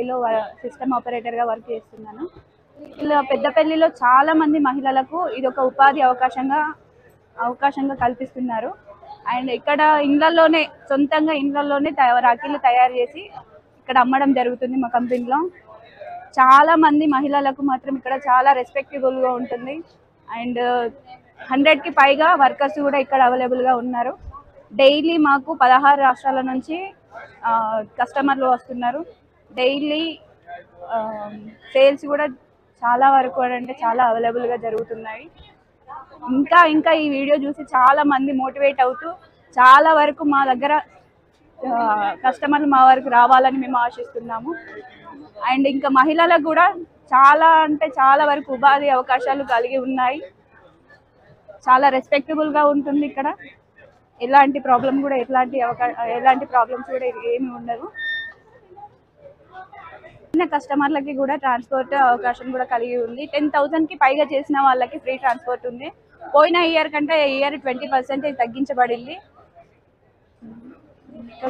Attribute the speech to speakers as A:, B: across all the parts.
A: కంపెనీలో system ఆపరేటర్గా work చేస్తున్నాను. ఇలా పెద్దపల్లిలో చాలా మంది మహిళలకు ఇది ఒక ఉపాధి అవకాశంగా కల్పిస్తున్నారు. అండ్ ఇక్కడ ఇండ్లలోనే సొంతంగా రాఖీలు తయారు చేసి ఇక్కడ అమ్మడం జరుగుతుంది. మా కంపెనీలో చాలా మంది మహిళలకు మాత్రం ఇక్కడ చాలా రెస్పెక్టబుల్గా ఉంటుంది. అండ్ 100కి పైగా వర్కర్స్ కూడా ఇక్కడ అవైలబుల్గా ఉన్నారు. డైలీ మాకు 16 రాష్ట్రాల నుంచి కస్టమర్లు వస్తున్నారు. డైలీ సేల్స్ కూడా చాలా వరకు అంటే చాలా అవైలబుల్గా జరుగుతున్నాయి. ఇంకా ఈ వీడియో చూసి చాలా మంది మోటివేట్ అవుతూ చాలా వరకు మా దగ్గర కస్టమర్లు మా వరకు రావాలని మేము ఆశిస్తున్నాము. అండ్ ఇంకా మహిళలకు కూడా చాలా అంటే చాలా వరకు ఉపాధి అవకాశాలు కలిగి ఉన్నాయి. చాలా రెస్పెక్టబుల్గా ఉంటుంది. ఇక్కడ ఎలాంటి ప్రాబ్లమ్స్ కూడా ఏమి ఉండదు. చిన్న కస్టమర్లకి కూడా ట్రాన్స్పోర్ట్ అవకాశం కూడా కలిగి ఉంది. 10,000కి పైగా చేసిన వాళ్ళకి ఫ్రీ ట్రాన్స్పోర్ట్ ఉంది. పోయిన ఇయర్ కంటే ఈ ఇయర్ 20% తగ్గించబడింది.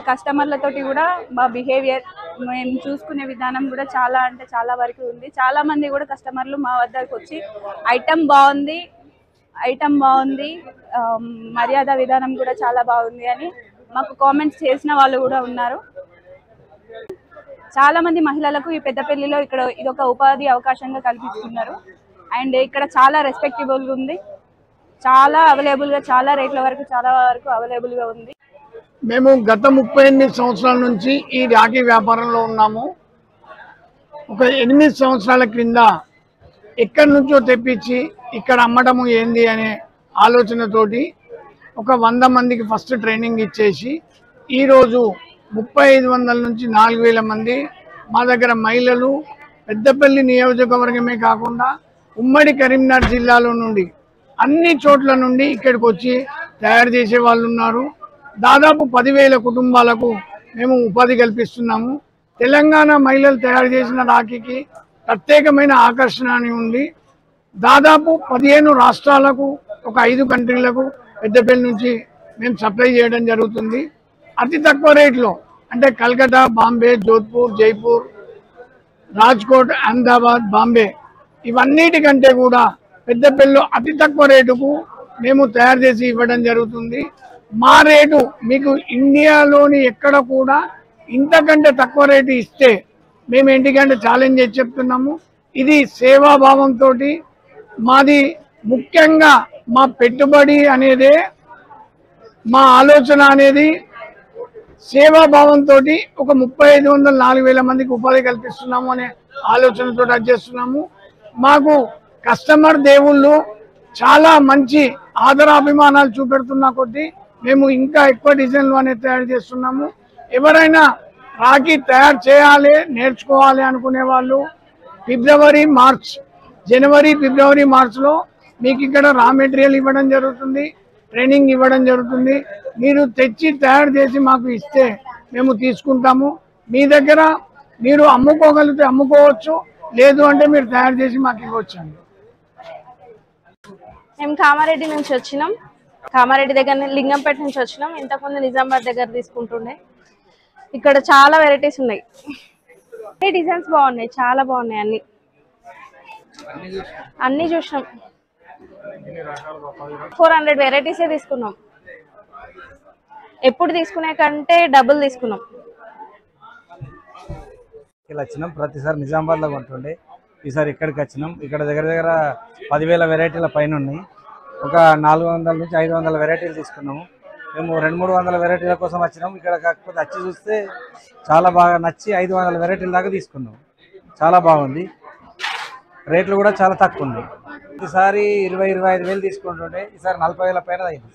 A: కస్టమర్లతోటి కూడా మా బిహేవియర్ మేము చూసుకునే విధానం కూడా చాలా అంటే చాలా వరకు ఉంది. చాలా మంది కూడా కస్టమర్లు మా వద్దకు వచ్చి ఐటమ్ బాగుంది, మర్యాద విధానం కూడా చాలా బాగుంది అని మాకు కామెంట్స్ చేసిన వాళ్ళు కూడా ఉన్నారు. చాలా మంది మహిళలకు ఈ పెద్దపల్లిలో ఇక్కడ ఇదొక ఉపాధి అవకాశంగా కల్పిస్తున్నారు. అండ్ ఇక్కడ చాలా రెస్పెక్టబుల్గా ఉంది. చాలా అవైలబుల్గా చాలా రేట్ల వరకు చాలా వరకు అవైలబుల్గా ఉంది.
B: మేము గత 38 సంవత్సరాల నుంచి ఈ రాఖీ వ్యాపారంలో ఉన్నాము. ఒక 8 సంవత్సరాల క్రింద ఎక్కడి నుంచో తెప్పించి ఇక్కడ అమ్మటము ఏంది అనే ఆలోచనతోటి ఒక 100 మందికి ఫస్ట్ ట్రైనింగ్ ఇచ్చేసి ఈరోజు 3500 నుంచి 4000 మంది మా దగ్గర మహిళలు పెద్దపల్లి నియోజకవర్గమే కాకుండా ఉమ్మడి కరీంనగర్ జిల్లాలో నుండి అన్ని చోట్ల నుండి ఇక్కడికి వచ్చి తయారు చేసే వాళ్ళు ఉన్నారు. దాదాపు 10,000 కుటుంబాలకు మేము ఉపాధి కల్పిస్తున్నాము. తెలంగాణ మహిళలు తయారు చేసిన రాఖీకి ప్రత్యేకమైన ఆకర్షణ అని ఉంది. దాదాపు 15 రాష్ట్రాలకు ఒక 5 కంట్రీలకు పెద్దపల్లి నుంచి మేము సప్లై చేయడం జరుగుతుంది. అతి తక్కువ రేట్లో అంటే కల్కటా, బాంబే, జోధ్పూర్, జైపూర్, రాజ్కోట్, అహ్మదాబాద్, బాంబే ఇవన్నిటికంటే కూడా పెద్దపల్లిలో అతి తక్కువ రేటుకు మేము తయారు చేసి ఇవ్వడం జరుగుతుంది. మా రేటు మీకు ఇండియాలోని ఎక్కడ కూడా ఇంతకంటే తక్కువ రేటు ఇస్తే మేము ఏంటికంటే ఛాలెంజ్ చేసి చెప్తున్నాము. ఇది సేవాభావంతో మాది ముఖ్యంగా మా పెట్టుబడి అనేదే మా ఆలోచన అనేది సేవాభావంతో ఒక 3500-4000 మందికి ఉపాధి కల్పిస్తున్నాము అనే ఆలోచనతో అది చేస్తున్నాము. మాకు కస్టమర్ దేవుళ్ళు చాలా మంచి ఆదరాభిమానాలు చూపెడుతున్న కొద్దీ మేము ఇంకా ఎక్కువ డిజైన్లు అనేది తయారు చేస్తున్నాము. ఎవరైనా రాఖీ తయారు చేయాలి నేర్చుకోవాలి అనుకునే వాళ్ళు జనవరి ఫిబ్రవరి మార్చ్లో మీకు ఇక్కడ రా మెటీరియల్ ఇవ్వడం జరుగుతుంది, ట్రైనింగ్ ఇవ్వడం జరుగుతుంది. మీరు తెచ్చి తయారు చేసి మాకు ఇస్తే మేము తీసుకుంటాము. మీ దగ్గర మీరు అమ్ముకోగలిగితే అమ్ముకోవచ్చు, లేదు అంటే మీరు తయారు చేసి మాకు ఇవ్వచ్చు అండి.
C: మేము కామారెడ్డి నుంచి వచ్చినాం. కామారెడ్డి దగ్గర లింగంపేట నుంచి వచ్చినాం. ఇంతకుముందు నిజామాబాద్ దగ్గర తీసుకుంటుండే. ఇక్కడ చాలా వెరైటీస్ ఉన్నాయి. డిజైన్స్ బాగున్నాయి, చాలా బాగున్నాయి. అన్ని చూసినాం. 400 వెరైటీసే తీసుకున్నాం. ఎప్పుడు తీసుకునే కంటే డబుల్ తీసుకున్నాం.
D: ఇలా వచ్చినాం. ప్రతిసారి నిజామాబాద్లో కొంటుండే, ఈసారి ఇక్కడికి వచ్చినాం. ఇక్కడ దగ్గర 10,000 వెరైటీల పైన ఉన్నాయి. ఒక 400 నుంచి 500 వెరైటీలు తీసుకున్నాము. మేము 200-300 వెరైటీల కోసం వచ్చినాం. ఇక్కడ కాకపోతే వచ్చి చూస్తే చాలా బాగా నచ్చి 500 వెరైటీల దాకా తీసుకున్నాం. చాలా బాగుంది. రేట్లు కూడా చాలా తక్కువ ఉన్నాయి. ఈసారి 20-25 వేలు తీసుకుంటుండే, ఈసారి 40,000 పైన అయింది.